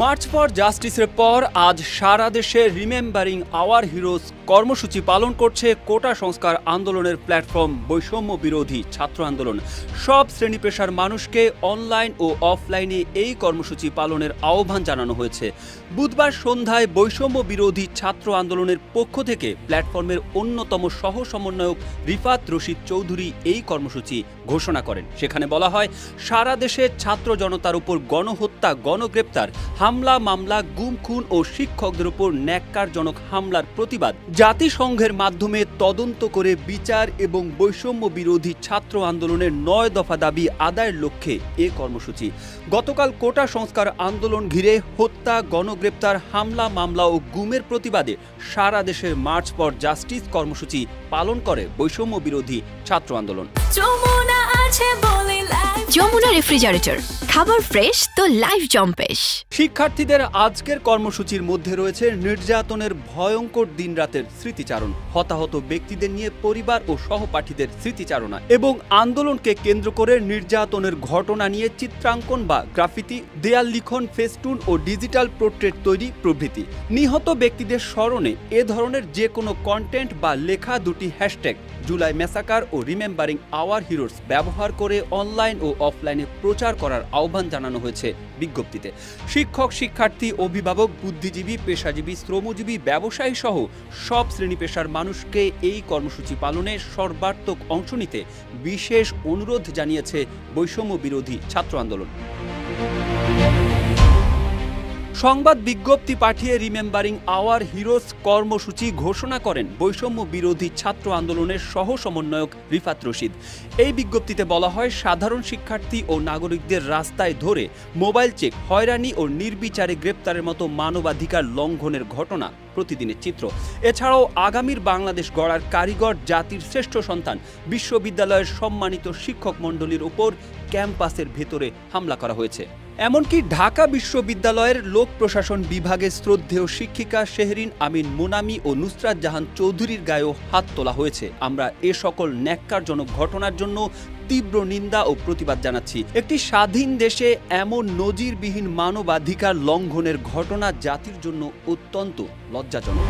March for জাস্টিসের পর আজ সারা দেশে রিমেম্বারিং আওয়ার হিরোজ কর্মসূচি পালন করছে কোটা সংস্কার আন্দোলনের প্ল্যাটফর্ম বৈষম্য বিরোধী ছাত্র আন্দোলন। সব শ্রেণী পেশার মানুষকে অনলাইন ও অফলাইনে এই কর্মসূচি পালনের আহ্বান জানানো হয়েছে। বুধবার সন্ধ্যায় বৈষম্য বিরোধী ছাত্র আন্দোলনের পক্ষ থেকে প্ল্যাটফর্মের অন্যতম সহ সমন্বয়ক রিফাত রশিদ চৌধুরী এই কর্মসূচি ঘোষণা করেন। সেখানে বলা হয়, সারা দেশে ছাত্র জনতার উপর গণহত্যা, গণগ্রেপ্তার, হামলা, মামলা, গুম, খুন ও শিক্ষকদের উপর ন্যাক্কারজনক হামলার প্রতিবাদ জাতিসংঘের মাধ্যমে তদন্ত করে বিচার এবং বৈষম্য বিরোধী ছাত্র আন্দোলনের ৯ দফা দাবি আদায়ের লক্ষ্যে এ কর্মসূচি। গতকাল কোটা সংস্কার আন্দোলন ঘিরে হত্যা, গণগ্রেপ্তার, হামলা, মামলা ও গুমের প্রতিবাদে সারা দেশের মার্চ ফর জাস্টিস কর্মসূচি পালন করে বৈষম্য বিরোধী ছাত্র আন্দোলন। যমুনা রেফ্রিজারেটর, খাবার ফ্রেশ তো লাইফ জম্পেশ। শিক্ষার্থীদের আজকের কর্মসূচির মধ্যে রয়েছে নির্যাতনের ভয়ঙ্কর দিনরাতের স্মৃতিচারণ, হতাহত ব্যক্তিদের নিয়ে পরিবার ও সহপাঠীদের স্মৃতিচারণা এবং আন্দোলনকে কেন্দ্র করে নির্যাতনের ঘটনা নিয়ে চিত্রাঙ্কন বা গ্রাফিতি, দেয়াল লিখন, ফেস্টুন ও ডিজিটাল পোর্ট্রেট তৈরি প্রভৃতি। নিহত ব্যক্তিদের স্মরণে এ ধরনের যে কোনো কন্টেন্ট বা লেখা দুটি হ্যাশট্যাগ জুলাই ম্যাসাকার ও রিমেম্বারিং আওয়ার হিরোজ ব্যবহার করে অনলাইন ও অফলাইনে প্রচার করার আহ্বান জানানো হয়েছে বিজ্ঞপ্তিতে। শিক্ষক, শিক্ষার্থী, অভিভাবক, বুদ্ধিজীবী, পেশাজীবী, শ্রমজীবী, ব্যবসায়ী সহ সব শ্রেণী পেশার মানুষকে এই কর্মসূচি পালনে সর্বাত্মক অংশ নিতে বিশেষ অনুরোধ জানিয়েছে বৈষম্য বিরোধী ছাত্র আন্দোলন। সংবাদ বিজ্ঞপ্তি পাঠিয়ে রিমেম্বারিং আওয়ার হিরোজ কর্মসূচি ঘোষণা করেন বৈষম্য বিরোধী ছাত্র আন্দোলনের সহ সমন্বয়ক রিফাত রশিদ। এই বিজ্ঞপ্তিতে বলা হয়, সাধারণ শিক্ষার্থী ও নাগরিকদের রাস্তায় ধরে মোবাইল চেক, হয়রানি ও নির্বিচারে গ্রেপ্তারের মতো মানবাধিকার লঙ্ঘনের ঘটনা প্রতিদিনের চিত্র। এছাড়াও আগামীর বাংলাদেশ গড়ার কারিগর, জাতির শ্রেষ্ঠ সন্তান, বিশ্ববিদ্যালয়ের সম্মানিত শিক্ষক মণ্ডলীর উপর ক্যাম্পাসের ভেতরে হামলা করা হয়েছে। এমনকি ঢাকা বিশ্ববিদ্যালয়ের লোক প্রশাসন বিভাগের শ্রদ্ধেয় শিক্ষিকা শেহরিন আমিন মোনামি ও নুসরাত জাহান চৌধুরীর গায়েও হাত তোলা হয়েছে। আমরা এ সকল ন্যাক্কারজনক ঘটনার জন্য তীব্র নিন্দা ও প্রতিবাদ জানাচ্ছি। একটি স্বাধীন দেশে এমন নজিরবিহীন মানবাধিকার লঙ্ঘনের ঘটনা জাতির জন্য অত্যন্ত লজ্জাজনক।